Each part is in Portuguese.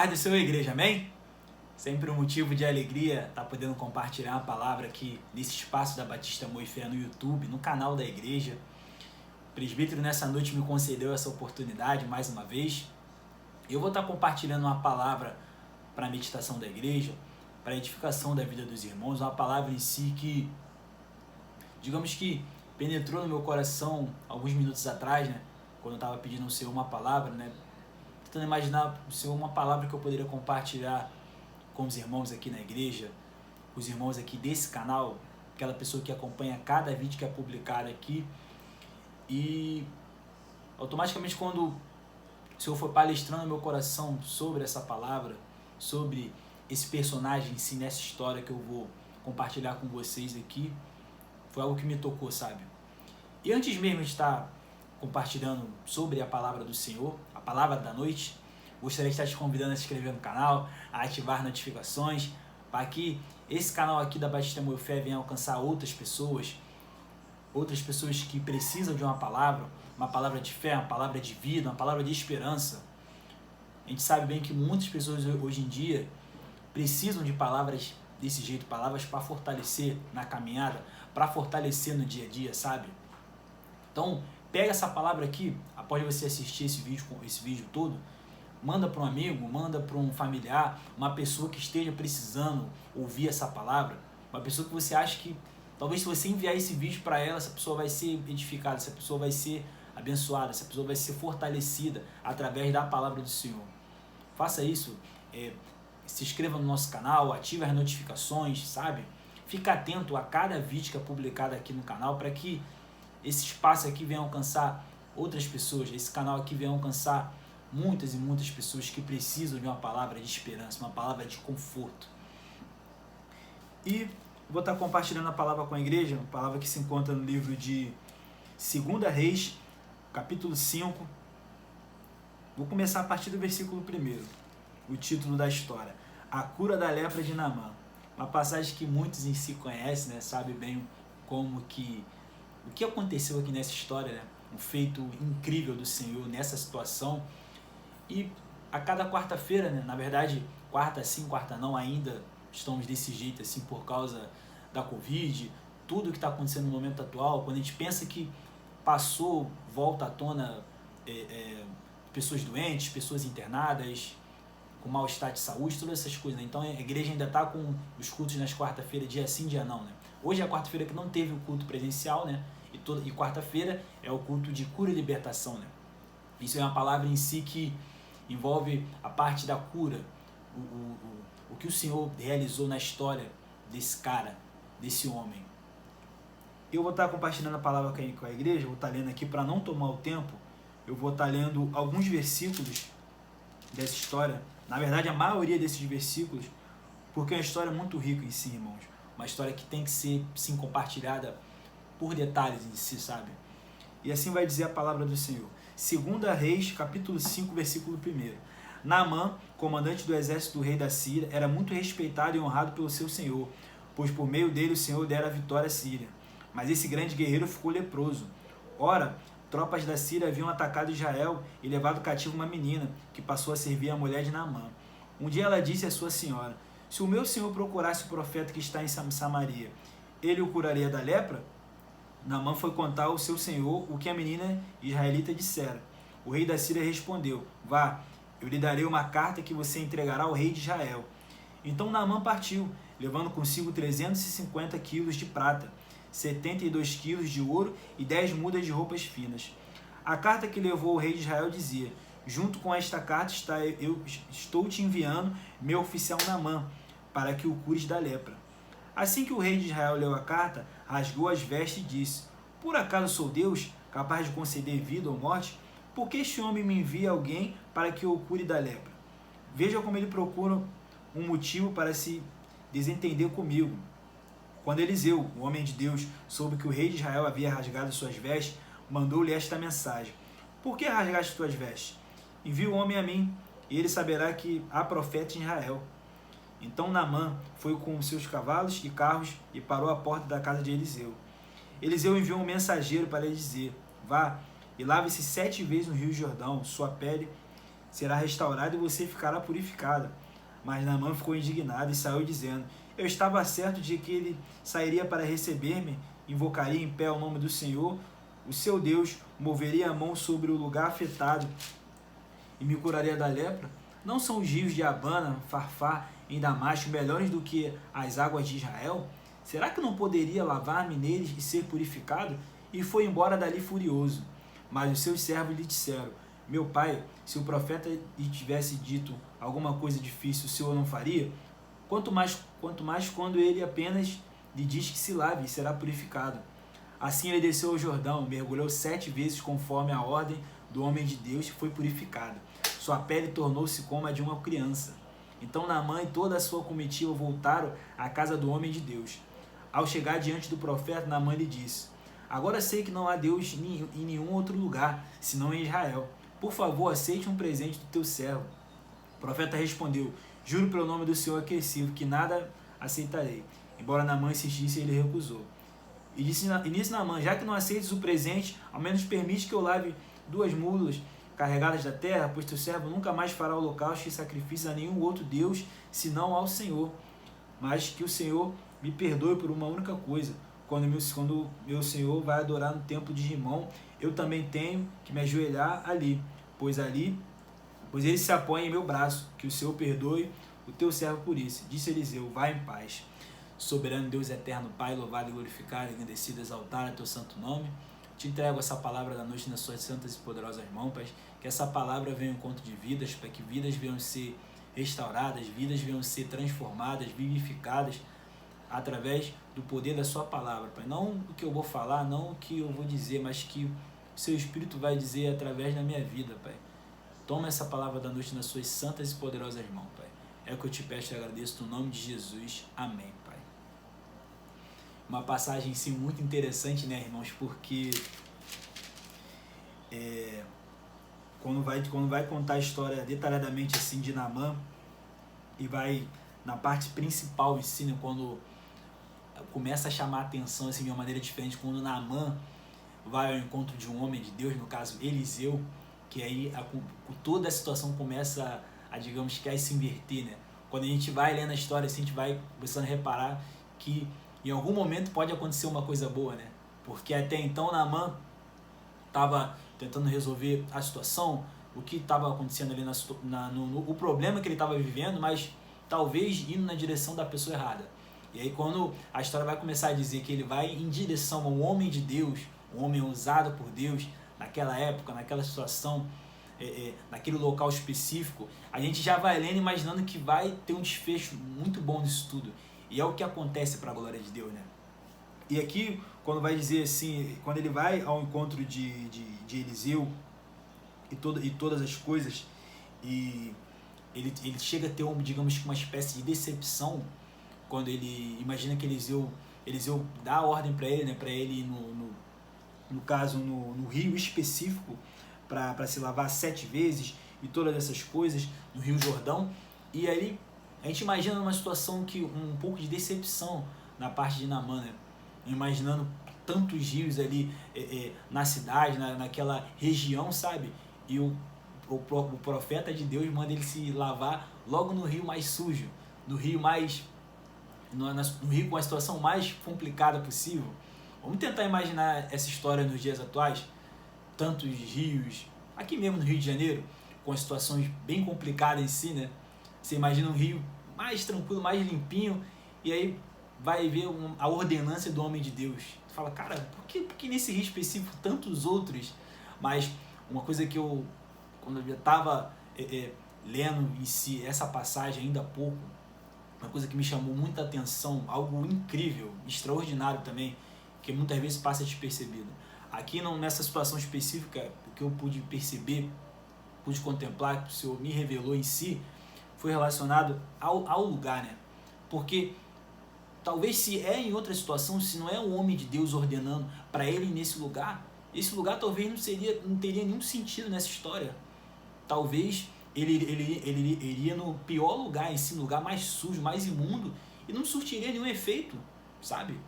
Paz do Senhor, igreja, amém? Sempre um motivo de alegria estar podendo compartilhar a palavra aqui nesse espaço da Batista Amor e Fé no YouTube, no canal da igreja. O presbítero nessa noite me concedeu essa oportunidade mais uma vez. Eu vou estar compartilhando uma palavra para a meditação da igreja, para a edificação da vida dos irmãos, uma palavra em si que, digamos que, penetrou no meu coração alguns minutos atrás, né? Quando eu estava pedindo ao Senhor uma palavra, né? Tentando imaginar o Senhor uma palavra que eu poderia compartilhar com os irmãos aqui na igreja, os irmãos aqui desse canal, aquela pessoa que acompanha cada vídeo que é publicado aqui. E automaticamente quando o Senhor foi palestrando no meu coração sobre essa palavra, sobre esse personagem em si, nessa história que eu vou compartilhar com vocês aqui, foi algo que me tocou, sabe? E antes mesmo de estar compartilhando sobre a palavra do Senhor, a palavra da noite, gostaria de estar te convidando a se inscrever no canal, a ativar notificações, para que esse canal aqui da Batista Amor e Fé venha alcançar outras pessoas que precisam de uma palavra de fé, uma palavra de vida, uma palavra de esperança. A gente sabe bem que muitas pessoas hoje em dia precisam de palavras desse jeito, palavras para fortalecer na caminhada, para fortalecer no dia a dia, sabe? Então, pega essa palavra aqui, após você assistir esse vídeo todo, manda para um amigo, manda para um familiar, uma pessoa que esteja precisando ouvir essa palavra, uma pessoa que você acha que, talvez se você enviar esse vídeo para ela, essa pessoa vai ser edificada, essa pessoa vai ser abençoada, essa pessoa vai ser fortalecida através da palavra do Senhor. Faça isso, se inscreva no nosso canal, ative as notificações, sabe? Fica atento a cada vídeo que é publicado aqui no canal para que esse espaço aqui venha alcançar outras pessoas, esse canal aqui venha alcançar muitas e muitas pessoas que precisam de uma palavra de esperança, uma palavra de conforto. E vou estar compartilhando a palavra com a igreja, uma palavra que se encontra no livro de 2 Reis, capítulo 5. Vou começar a partir do versículo 1, o título da história, a cura da lepra de Naamã. Uma passagem que muitos em si conhecem, né? Sabe bem o que aconteceu aqui nessa história, né? Um feito incrível do Senhor nessa situação. E a cada quarta-feira, né? Na verdade, quarta sim, quarta não, ainda estamos desse jeito assim por causa da Covid, tudo que está acontecendo no momento atual. Quando a gente pensa que passou, volta à tona pessoas doentes, pessoas internadas, com mal-estar de saúde, todas essas coisas, né? Então a igreja ainda está com os cultos nas quarta-feiras, dia sim, dia não, né? Hoje é a quarta-feira que não teve o culto presencial, né? E quarta-feira é o culto de cura e libertação, né? Isso é uma palavra em si que envolve a parte da cura, o que o Senhor realizou na história desse cara, desse homem. Eu vou estar compartilhando a palavra com a igreja, vou estar lendo aqui para não tomar o tempo, eu vou estar lendo alguns versículos dessa história, na verdade a maioria desses versículos, porque é uma história muito rica em si, irmãos, uma história que tem que ser, sim, compartilhada por detalhes em si, sabe? E assim vai dizer a palavra do Senhor. 2 Reis, capítulo 5, versículo 1. Naamã, comandante do exército do rei da Síria, era muito respeitado e honrado pelo seu senhor, pois por meio dele o Senhor dera a vitória à Síria. Mas esse grande guerreiro ficou leproso. Ora, tropas da Síria haviam atacado Israel e levado cativo uma menina, que passou a servir a mulher de Naamã. Um dia ela disse à sua senhora: se o meu senhor procurasse o profeta que está em Samaria, ele o curaria da lepra? Naamã foi contar ao seu senhor o que a menina israelita dissera. O rei da Síria respondeu: vá, eu lhe darei uma carta que você entregará ao rei de Israel. Então Naamã partiu, levando consigo 350 quilos de prata, 72 quilos de ouro e 10 mudas de roupas finas. A carta que levou ao rei de Israel dizia: junto com esta carta eu estou te enviando meu oficial Naamã, para que o cures da lepra. Assim que o rei de Israel leu a carta, rasgou as vestes e disse: por acaso sou Deus, capaz de conceder vida ou morte? Por que este homem me envia alguém para que eu o cure da lepra? Veja como ele procura um motivo para se desentender comigo. Quando Eliseu, o homem de Deus, soube que o rei de Israel havia rasgado suas vestes, mandou-lhe esta mensagem: por que rasgaste tuas vestes? Envia o homem a mim, e ele saberá que há profeta em Israel. Então Naamã foi com seus cavalos e carros e parou à porta da casa de Eliseu. Eliseu enviou um mensageiro para lhe dizer: vá e lave-se 7 vezes no rio Jordão, sua pele será restaurada e você ficará purificada. Mas Naamã ficou indignado e saiu dizendo: eu estava certo de que ele sairia para receber-me, invocaria em pé o nome do Senhor, o seu Deus, moveria a mão sobre o lugar afetado e me curaria da lepra. Não são os rios de Abana, Farfar, em Damasco melhores do que as águas de Israel? Será que não poderia lavar-me neles e ser purificado? E foi embora dali furioso. Mas os seus servos lhe disseram: meu pai, se o profeta lhe tivesse dito alguma coisa difícil, o Senhor não faria? Quanto mais quando ele apenas lhe diz que se lave e será purificado. Assim ele desceu ao Jordão, mergulhou 7 vezes conforme a ordem do homem de Deus e foi purificado. Sua pele tornou-se como a de uma criança. Então Naamã e toda a sua comitiva voltaram à casa do homem de Deus. Ao chegar diante do profeta, Naamã lhe disse: agora sei que não há Deus em nenhum outro lugar, senão em Israel. Por favor, aceite um presente do teu servo. O profeta respondeu: juro pelo nome do Senhor aquecido, que nada aceitarei. Embora Naamã insistisse, ele recusou. E nisso Naamã: já que não aceites o presente, ao menos permite que eu lave 2 mulas carregadas da terra, pois teu servo nunca mais fará holocausto e sacrifícios a nenhum outro Deus, senão ao Senhor. Mas que o Senhor me perdoe por uma única coisa. Quando meu Senhor vai adorar no templo de Rimão, eu também tenho que me ajoelhar ali, pois ele se apoia em meu braço. Que o Senhor perdoe o teu servo por isso. Disse Eliseu: vai em paz. Soberano Deus eterno, Pai, louvado e glorificado, engrandecido, exaltado é teu santo nome. Te entrego essa palavra da noite nas suas santas e poderosas mãos, Pai. Que essa palavra venha ao encontro de vidas, para que vidas venham ser restauradas, vidas venham ser transformadas, vivificadas, através do poder da sua palavra, Pai. Não o que eu vou falar, não o que eu vou dizer, mas que o seu Espírito vai dizer através da minha vida, Pai. Toma essa palavra da noite nas suas santas e poderosas mãos, Pai. É o que eu te peço e agradeço no nome de Jesus. Amém, Pai. Uma passagem sim muito interessante, né, irmãos? Porque quando vai contar a história detalhadamente assim de Naamã, e vai na parte principal em si, né, quando começa a chamar a atenção assim, de uma maneira diferente, quando Naamã vai ao encontro de um homem de Deus, no caso Eliseu, que aí toda a situação começa digamos que a se inverter, né? Quando a gente vai lendo a história, assim, a gente vai começando a reparar que em algum momento pode acontecer uma coisa boa, né? Porque até então Naamã estava tentando resolver a situação, o que estava acontecendo ali o problema que ele estava vivendo, mas talvez indo na direção da pessoa errada. E aí quando a história vai começar a dizer que ele vai em direção a um homem de Deus, um homem usado por Deus, naquela época, naquela situação, naquele local específico, a gente já vai lendo imaginando que vai ter um desfecho muito bom disso tudo. E é o que acontece para a glória de Deus, né? E aqui, quando vai dizer assim, quando ele vai ao encontro de Eliseu e todas as coisas, e ele chega a ter, digamos que uma espécie de decepção, quando ele imagina que Eliseu dá a ordem para ele, né, para ele ir no caso no rio específico para se lavar 7 vezes e todas essas coisas no Rio Jordão. E aí a gente imagina uma situação que um pouco de decepção na parte de Naamã, né? Imaginando tantos rios ali na cidade, naquela região, sabe? E o profeta de Deus manda ele se lavar logo no rio mais sujo, no rio no rio com a situação mais complicada possível. Vamos tentar imaginar essa história nos dias atuais, tantos rios, aqui mesmo no Rio de Janeiro, com situações bem complicadas em si, né? Você imagina um rio mais tranquilo, mais limpinho, e aí vai ver a ordenança do homem de Deus. Tu fala, cara, por que nesse rio específico tantos outros? Mas uma coisa que quando eu estava lendo em si essa passagem ainda há pouco, uma coisa que me chamou muita atenção, algo incrível, extraordinário também, que muitas vezes passa despercebido. Aqui nessa situação específica, o que eu pude perceber, pude contemplar, que o Senhor me revelou em si, foi relacionado ao lugar, né? Porque talvez se é em outra situação, se não é o homem de Deus ordenando para ele nesse lugar, esse lugar talvez não teria nenhum sentido nessa história. Talvez ele iria no pior lugar, em si, no lugar mais sujo, mais imundo, e não surtiria nenhum efeito, sabe?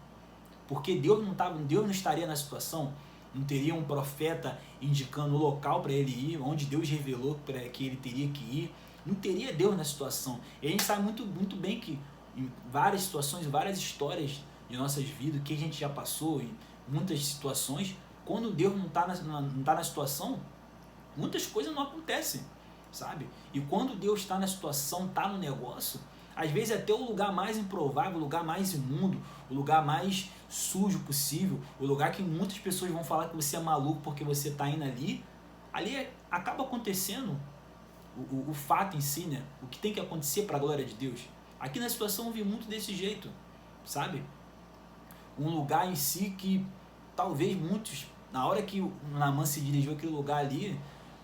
Porque Deus não estaria na situação. não teria um profeta indicando o local para ele ir, onde Deus revelou que ele teria que ir, não teria Deus na situação. E a gente sabe muito bem que em várias situações, várias histórias de nossas vidas, que a gente já passou em muitas situações, quando Deus não está na situação, muitas coisas não acontecem, sabe? E quando Deus está na situação, está no negócio, às vezes até o lugar mais improvável, o lugar mais imundo, o lugar mais sujo possível, o lugar que muitas pessoas vão falar que você é maluco porque você está indo ali acaba acontecendo o fato em si, né? O que tem que acontecer para a glória de Deus. Aqui na situação eu vi muito desse jeito, sabe? Um lugar em si que talvez muitos, na hora que o Naamã se dirigiu àquele lugar ali,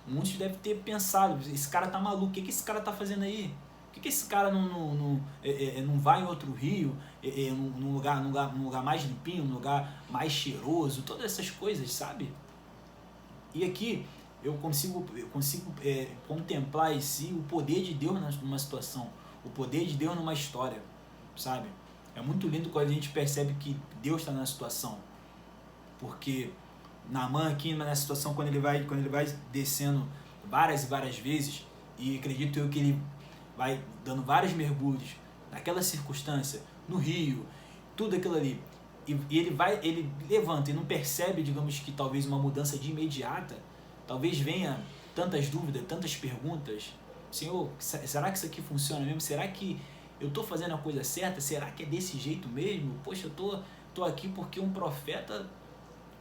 muitos devem ter pensado, esse cara tá maluco, o que esse cara tá fazendo aí? Por que esse cara não vai em outro rio, num lugar mais limpinho, num lugar mais cheiroso, todas essas coisas, sabe? E aqui eu consigo contemplar em si o poder de Deus numa situação, o poder de Deus numa história, sabe? É muito lindo quando a gente percebe que Deus está na situação, porque Naamã aqui nessa situação, quando ele vai descendo várias e várias vezes, e acredito eu que ele vai dando vários mergulhos naquela circunstância, no rio, tudo aquilo ali, e ele levanta e não percebe, digamos que talvez uma mudança de imediata, talvez venha tantas dúvidas, tantas perguntas. Senhor, será que isso aqui funciona mesmo? Será que eu estou fazendo a coisa certa? Será que é desse jeito mesmo? Poxa, eu tô aqui porque um profeta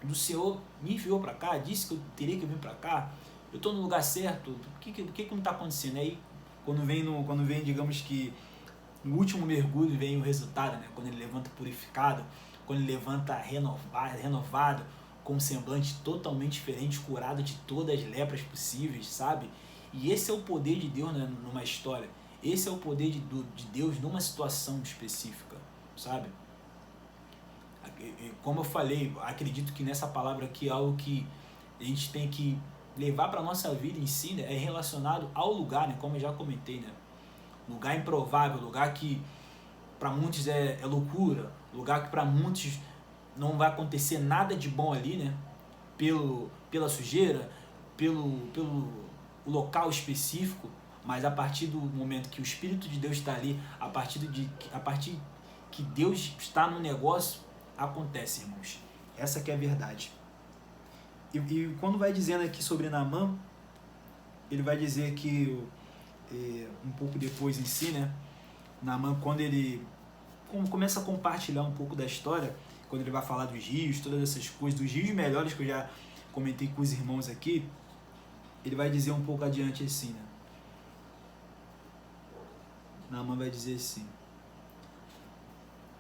do Senhor me enviou para cá, disse que eu teria que vir para cá, eu estou no lugar certo, o que não está acontecendo? Aí, quando vem, digamos que no último mergulho vem o resultado, né? Quando ele levanta purificado, quando ele levanta renovado, com um semblante totalmente diferente, curado de todas as lepras possíveis, sabe? E esse é o poder de Deus, né, numa história, esse é o poder de Deus numa situação específica, sabe? Como eu falei, acredito que nessa palavra aqui é algo que a gente tem que levar para a nossa vida em si, né? É relacionado ao lugar, né? Como eu já comentei, né? Lugar improvável, lugar que para muitos é loucura, lugar que para muitos não vai acontecer nada de bom ali, né? Pela sujeira, pelo local específico, mas a partir do momento que o Espírito de Deus está ali, a partir que Deus está no negócio, acontece, irmãos. Essa que é a verdade. E quando vai dizendo aqui sobre Naamã, ele vai dizer que um pouco depois em si, né? Naamã, quando ele começa a compartilhar um pouco da história, quando ele vai falar dos rios, todas essas coisas, dos rios melhores que eu já comentei com os irmãos aqui, ele vai dizer um pouco adiante assim, né? Naamã vai dizer assim,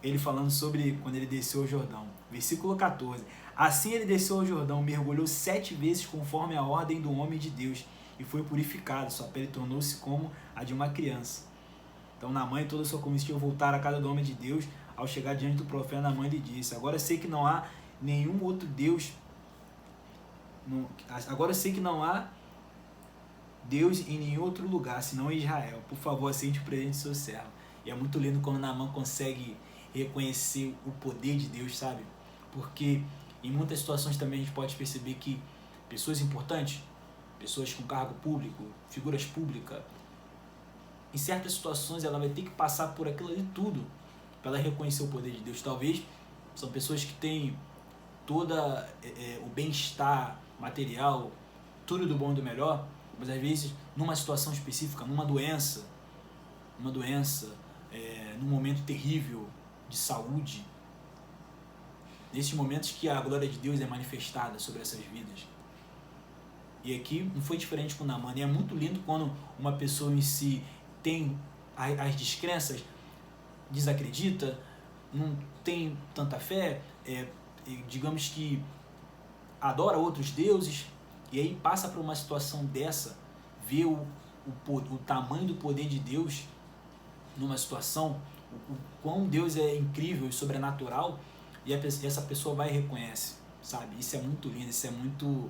ele falando sobre quando ele desceu ao Jordão, versículo 14, assim ele desceu ao Jordão, mergulhou 7 vezes conforme a ordem do homem de Deus, e foi purificado, sua pele tornou-se como a de uma criança. Então Naamã e toda a sua comitiva voltaram à casa do homem de Deus. Ao chegar diante do profeta, Naamã lhe disse, agora sei que não há nenhum outro Deus, agora sei que não há Deus em nenhum outro lugar, senão em Israel. Por favor, aceite o presente do seu servo. E é muito lindo quando Naamã consegue reconhecer o poder de Deus, sabe? Porque em muitas situações também a gente pode perceber que pessoas importantes, pessoas com cargo público, figuras públicas, em certas situações ela vai ter que passar por aquilo ali tudo para ela reconhecer o poder de Deus. Talvez são pessoas que têm toda o bem-estar material, tudo do bom e do melhor, mas às vezes numa situação específica, num momento terrível de saúde, nesses momentos que a glória de Deus é manifestada sobre essas vidas. E aqui não foi diferente com Naamã. E é muito lindo quando uma pessoa em si tem as descrenças, desacredita, não tem tanta fé, digamos que adora outros deuses, e aí passa por uma situação dessa, vê o tamanho do poder de Deus numa situação, o quão Deus é incrível e sobrenatural, e essa pessoa vai e reconhece, sabe? Isso é muito lindo, isso é muito,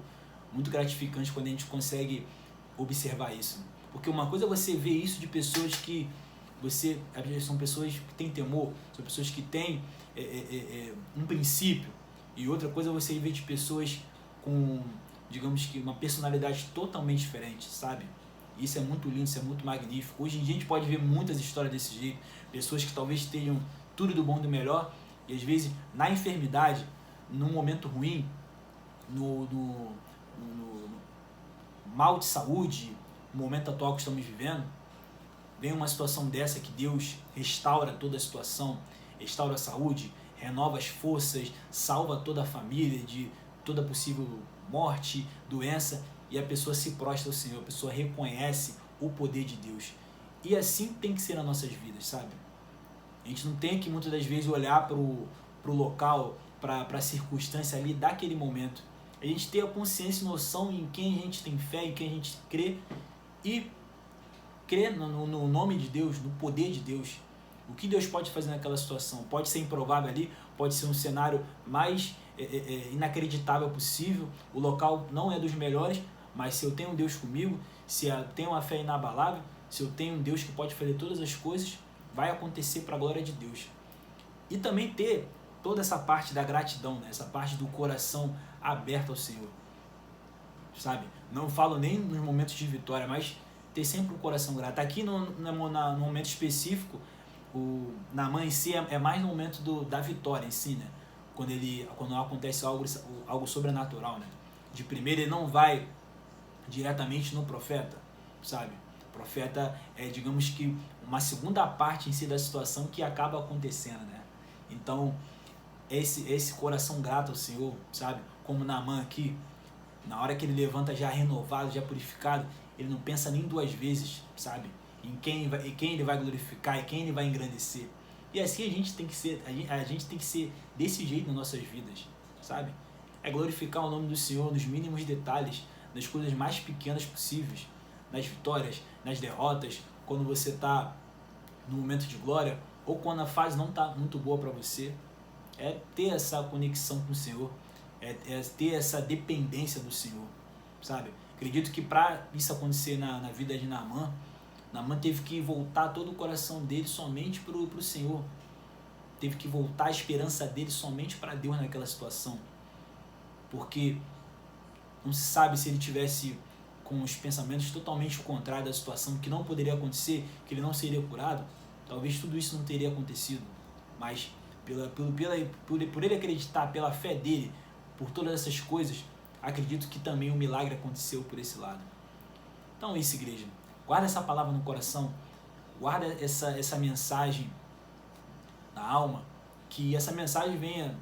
muito gratificante quando a gente consegue observar isso. Porque uma coisa é você ver isso de pessoas que são pessoas que têm temor, são pessoas que têm um princípio, e outra coisa é você ver de pessoas com, digamos que, uma personalidade totalmente diferente, sabe? Isso é muito lindo, isso é muito magnífico. Hoje em dia a gente pode ver muitas histórias desse jeito, pessoas que talvez tenham tudo do bom e do melhor, e às vezes na enfermidade, num momento ruim, no mal de saúde, no momento atual que estamos vivendo, vem uma situação dessa que Deus restaura toda a situação, restaura a saúde, renova as forças, salva toda a família de toda possível morte, doença, e a pessoa se prostra ao Senhor, a pessoa reconhece o poder de Deus. E assim tem que ser nas nossas vidas, sabe? A gente não tem que muitas das vezes olhar para o local, para a circunstância ali daquele momento. A gente ter a consciência e noção em quem a gente tem fé, em quem a gente crê, e crer no nome de Deus, no poder de Deus. O que Deus pode fazer naquela situação? Pode ser improvável ali, pode ser um cenário mais inacreditável possível, o local não é dos melhores, mas se eu tenho um Deus comigo, se eu tenho uma fé inabalável, se eu tenho um Deus que pode fazer todas as coisas, vai acontecer para a glória de Deus. E também ter toda essa parte da gratidão, né? Essa parte do coração aberto ao Senhor, sabe? Não falo nem nos momentos de vitória, mas ter sempre um coração grato. Aqui no momento específico, o Naamã em si é mais no momento da vitória em si, né? Quando acontece algo sobrenatural, né? De primeiro ele não vai diretamente no profeta, sabe? O profeta é, digamos que, uma segunda parte em si da situação que acaba acontecendo, né? Então, esse coração grato ao Senhor, sabe? Como Naamã aqui, na hora que ele levanta já renovado, já purificado, ele não pensa nem duas vezes, sabe? Em quem ele vai glorificar e quem ele vai engrandecer. E assim a gente tem que ser desse jeito nas nossas vidas, sabe? É glorificar o nome do Senhor nos mínimos detalhes, nas coisas mais pequenas possíveis, nas vitórias, nas derrotas, quando você está no momento de glória ou quando a fase não está muito boa para você. É ter essa conexão com o Senhor, é ter essa dependência do Senhor, sabe? Acredito que para isso acontecer na vida de Naamã teve que voltar todo o coração dele somente para o Senhor. Teve que voltar a esperança dele somente para Deus naquela situação. Porque não se sabe se ele tivesse com os pensamentos totalmente contrários da situação, que não poderia acontecer, que ele não seria curado, talvez tudo isso não teria acontecido. Mas por ele acreditar, pela fé dele, por todas essas coisas, acredito que também o milagre aconteceu por esse lado. Então é isso, igreja. Guarda essa palavra no coração, guarda essa mensagem na alma, que essa mensagem venha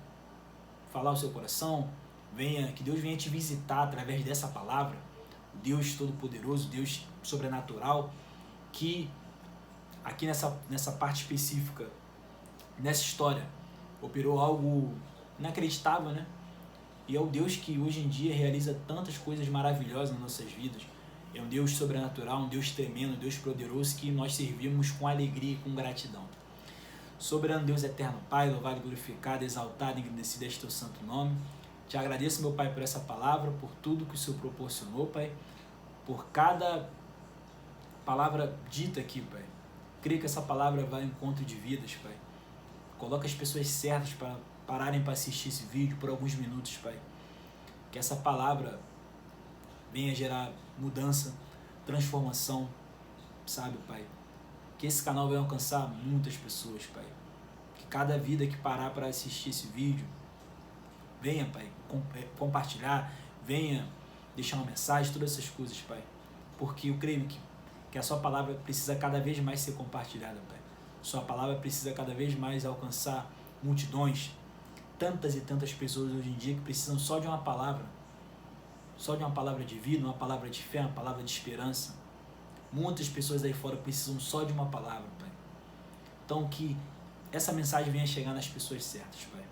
falar o seu coração, que Deus venha te visitar através dessa palavra, Deus Todo-Poderoso, Deus Sobrenatural, que aqui nessa parte específica, nessa história, operou algo inacreditável, né? E é o Deus que hoje em dia realiza tantas coisas maravilhosas nas nossas vidas. É um Deus sobrenatural, um Deus tremendo, um Deus poderoso que nós servimos com alegria e com gratidão. Soberano Deus eterno, Pai, louvado e glorificado, exaltado e engrandecido é teu santo nome. Te agradeço, meu Pai, por essa palavra, por tudo que o Senhor proporcionou, Pai, por cada palavra dita aqui, Pai. Creio que essa palavra vai ao encontro de vidas, Pai. Coloca as pessoas certas para pararem para assistir esse vídeo por alguns minutos, Pai. Que essa palavra venha gerar mudança, transformação, sabe, Pai? Que esse canal venha alcançar muitas pessoas, Pai. Que cada vida que parar para assistir esse vídeo, venha, Pai, compartilhar, venha deixar uma mensagem, todas essas coisas, Pai. Porque eu creio que a sua palavra precisa cada vez mais ser compartilhada, Pai. Sua palavra precisa cada vez mais alcançar multidões, tantas e tantas pessoas hoje em dia que precisam só de uma palavra de vida, uma palavra de fé, uma palavra de esperança. Muitas pessoas aí fora precisam só de uma palavra, Pai. Então que essa mensagem venha chegar nas pessoas certas, Pai.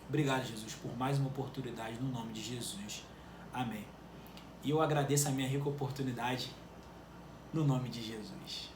Obrigado, Jesus, por mais uma oportunidade no nome de Jesus. Amém. E eu agradeço a minha rica oportunidade no nome de Jesus.